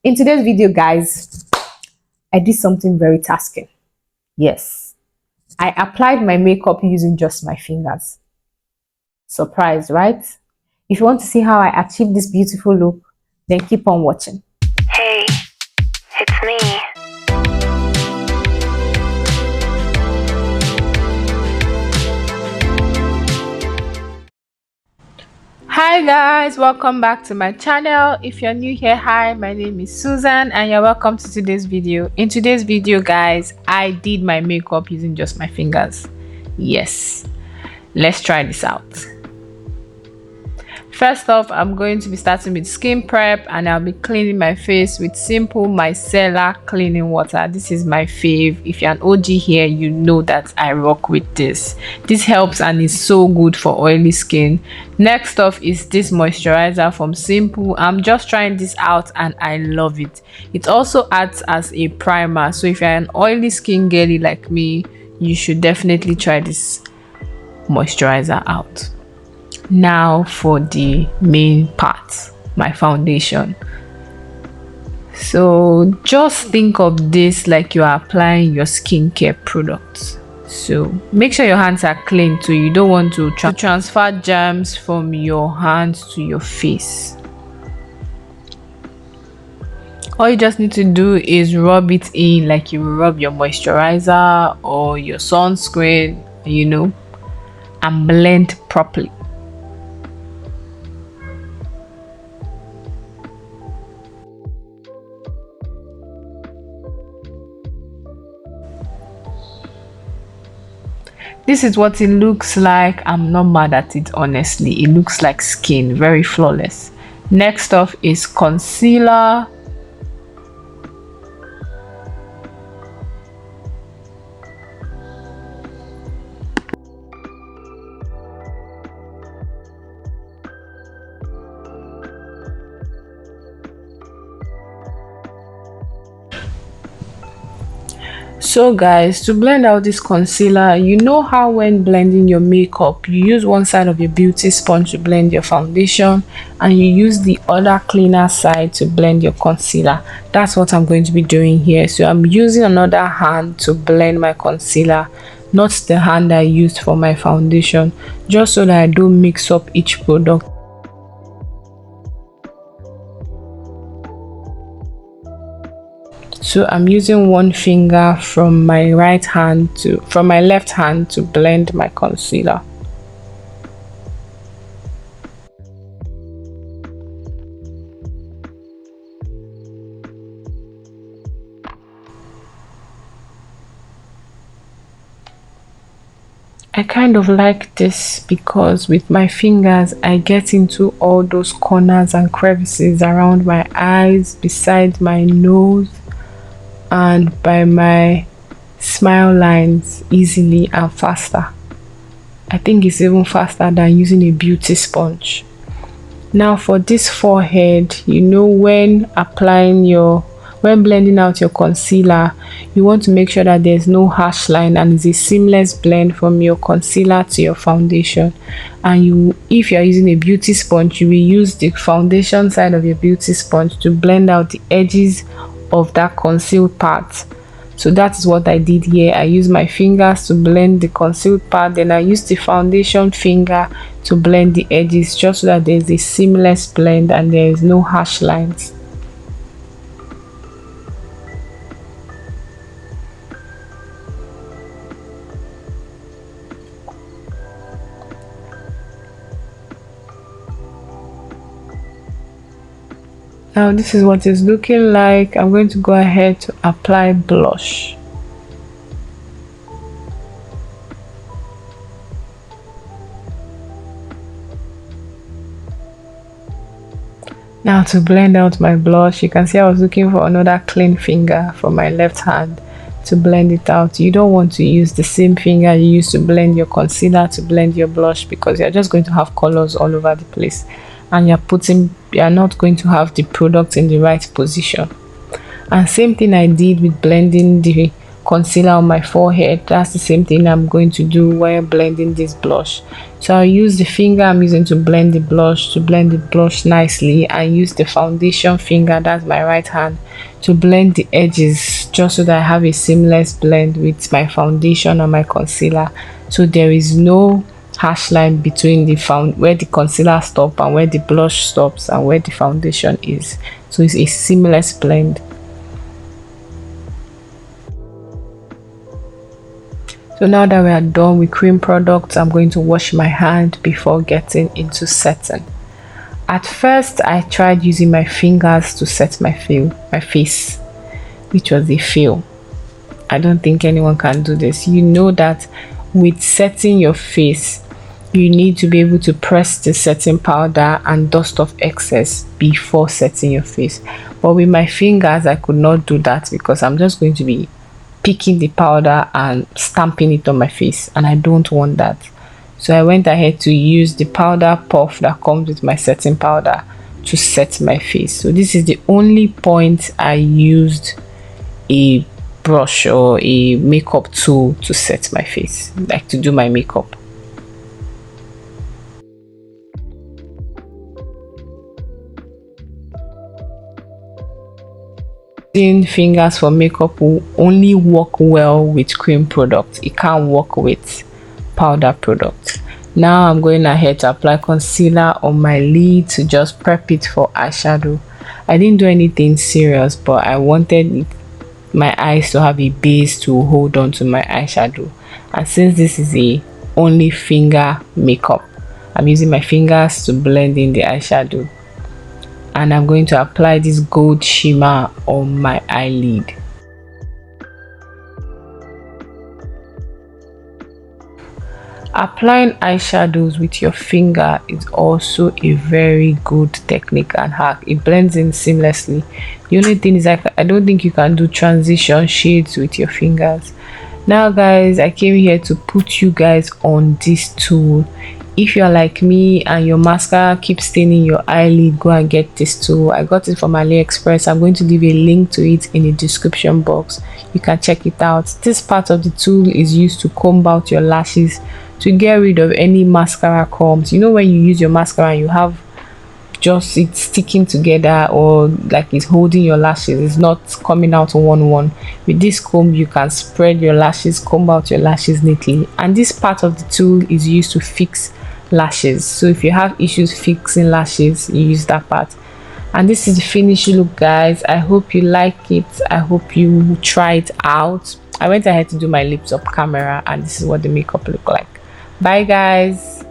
In today's video, guys, I did something very tasking. Yes, I applied my makeup using just my fingers. Surprise, right? If you want to see how I achieved this beautiful look, then keep on watching. Hey, it's me. Hi guys, welcome back to my channel. If you're new here, hi, my name is Susan and you're welcome to today's video. In today's video, guys, I did my makeup using just my fingers. Yes, let's try this out. First off, I'm going to be starting with skin prep and I'll be cleaning my face with simple micellar cleaning water. This is my fave. If you're an OG here, you know that I rock with this. This helps and is so good for oily skin. Next off is this moisturizer from Simple. I'm just trying this out and I love it. It also acts as a primer, so if you're an oily skin girly like me, you should definitely try this moisturizer out. Now for the main part, my foundation. So just think of this like you are applying your skincare products. So make sure your hands are clean too. You don't want to transfer germs from your hands to your face. All you just need to do is rub it in like you rub your moisturizer or your sunscreen, and blend properly. This is what it looks like. I'm not mad at it, honestly. It looks like skin, very flawless. Next off is concealer. So guys, to blend out this concealer, you know how when blending your makeup, you use one side of your beauty sponge to blend your foundation and you use the other cleaner side to blend your concealer. That's what I'm going to be doing here. So I'm using another hand to blend my concealer, not the hand I used for my foundation, just so that I don't mix up each product. So I'm using one finger from my left hand to blend my concealer. I kind of like this because with my fingers I get into all those corners and crevices around my eyes, beside my nose, and by my smile lines easily and faster. I think it's even faster than using a beauty sponge. Now for this forehead, when blending out your concealer, you want to make sure that there's no harsh line and it's a seamless blend from your concealer to your foundation. And if you're using a beauty sponge, you will use the foundation side of your beauty sponge to blend out the edges of that concealed part. So that is what I did here. I used my fingers to blend the concealed part, then I used the foundation finger to blend the edges, just so that there's a seamless blend and there is no harsh lines. Now this is what it's looking like. I'm going to go ahead to apply blush. Now to blend out my blush, you can see I was looking for another clean finger from my left hand to blend it out. You don't want to use the same finger you used to blend your concealer to blend your blush, because you're just going to have colors all over the place and you're not going to have the product in the right position. And same thing I did with blending the concealer on my forehead. That's the same thing I'm going to do while blending this blush. So I'll use the finger I'm using to blend the blush nicely, and use the foundation finger, that's my right hand, to blend the edges, just so that I have a seamless blend with my foundation and my concealer, so there is no harsh line between the where the concealer stops and where the blush stops and where the foundation is. So it's a seamless blend. So now that we are done with cream products, I'm going to wash my hand before getting into setting. At first, I tried using my fingers to set my face, which was a fail. I don't think anyone can do this. You know that with setting your face, you need to be able to press the setting powder and dust off excess before setting your face. But with my fingers, I could not do that, because I'm just going to be picking the powder and stamping it on my face, and I don't want that. So I went ahead to use the powder puff that comes with my setting powder to set my face. So this is the only point I used a brush or a makeup tool to set my face, like to do my makeup. Using fingers for makeup will only work well with cream products. It can't work with powder products. Now I'm going ahead to apply concealer on my lid to just prep it for eyeshadow. I didn't do anything serious, but I wanted my eyes to have a base to hold on to my eyeshadow. And since this is a only finger makeup, I'm using my fingers to blend in the eyeshadow. And I'm going to apply this gold shimmer on my eyelid. Applying eyeshadows with your finger is also a very good technique and hack. It blends in seamlessly. The only thing is, I don't think you can do transition shades with your fingers. Now guys, I came here to put you guys on this tool. If you're like me and your mascara keeps staining your eyelid, go and get this tool. I got it from AliExpress. I'm going to leave a link to it in the description box. You can check it out. This part of the tool is used to comb out your lashes, to get rid of any mascara crumbs. You know, when you use your mascara and you have just it sticking together, or like it's holding your lashes, it's not coming out one. With this comb, you can spread your lashes, comb out your lashes neatly. And this part of the tool is used to fix lashes. So if you have issues fixing lashes, you use that part. And this is the finished look, guys. I hope you like it. I hope you try it out. I went ahead to do my lips up camera, and this is what the makeup look like. Bye guys.